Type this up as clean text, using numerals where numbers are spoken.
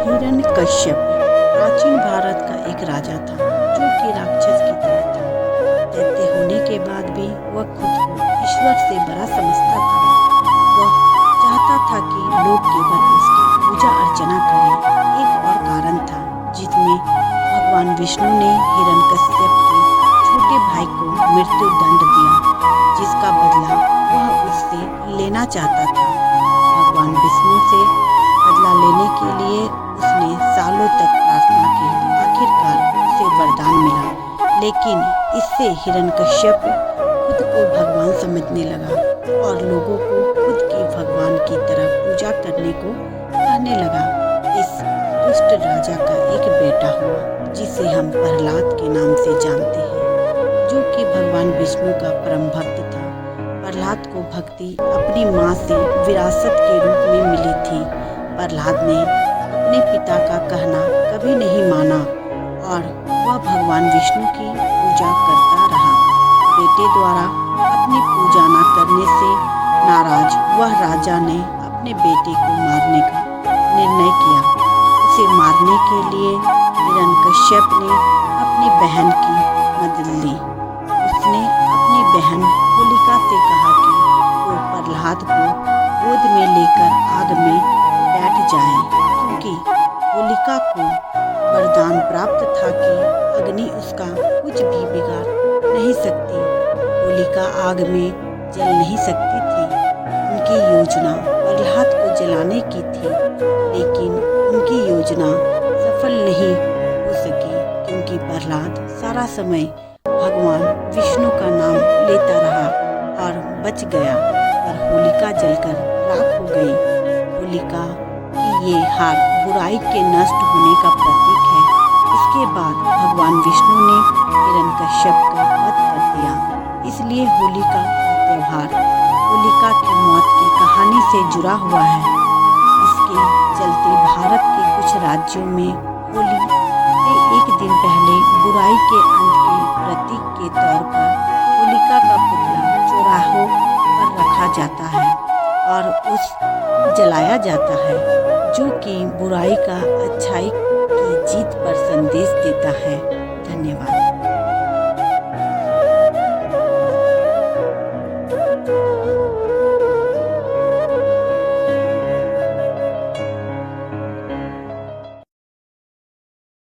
हिरण्यकश्यप प्राचीन भारत का एक राजा था जो कि राक्षस की तरह था। दैत्य होने के बाद भी वह खुद को ईश्वर से बड़ा समझता था। वह चाहता था कि लोग केवल उसकी पूजा अर्चना करें। एक और कारण था जिसमें भगवान विष्णु ने हिरण्यकश्यप के छोटे भाई को मृत्यु दंड दिया, जिसका बदला वह उससे लेना चाहता था। भगवान विष्णु से बदला लेने के लिए उसने सालों तक प्रार्थना की। आखिरकार उसे वरदान मिला, लेकिन इससे हिरण्यकश्यप खुद को भगवान समझने लगा और लोगों को खुद की भगवान की तरह पूजा करने को कहने लगा। इस दुष्ट राजा का एक बेटा हुआ जिसे हम प्रहलाद के नाम से जानते हैं, जो कि भगवान विष्णु का परम भक्त था। प्रहलाद को भक्ति अपनी माँ से विरासत के रूप में मिली थी। प्रहलाद ने अपने पिता का कहना कभी नहीं माना और वह भगवान विष्णु की पूजा करता रहा। बेटे द्वारा अपनी पूजा न करने से नाराज वह राजा ने अपने बेटे को मारने का निर्णय किया। उसे मारने के लिए हिरण्यकश्यप ने अपनी बहन की मदद ली। उसने अपनी बहन होलिका से कहा कि वो प्रहलाद को गोद में लेकर आग में बैठ जाए, क्योंकि होलिका को वरदान प्राप्त था कि अग्नि उसका कुछ भी बिगाड़ नहीं सकती। होलिका आग में जल नहीं सकती थी। उनकी योजना प्रहलाद को जलाने की थी, लेकिन उनकी योजना सफल नहीं हो सकी, क्योंकि प्रहलाद सारा समय भगवान विष्णु का नाम लेता रहा और बच गया, पर होलिका जलकर राख हो गई। होलिका की ये हार बुराई के नष्ट होने का प्रतीक है। इसके बाद भगवान विष्णु ने हिरण्यकश्यप का वध कर दिया। इसलिए होलिका का त्योहार होलिका की मौत की कहानी से जुड़ा हुआ है। इसके चलते भारत के कुछ राज्यों में होली से एक दिन पहले बुराई के अंत के प्रतीक के तौर पर होलिका का पुतला चौराहों पर रखा जाता है और उस जलाया जाता है, जो कि बुराई का अच्छाई की जीत पर संदेश देता है। धन्यवाद।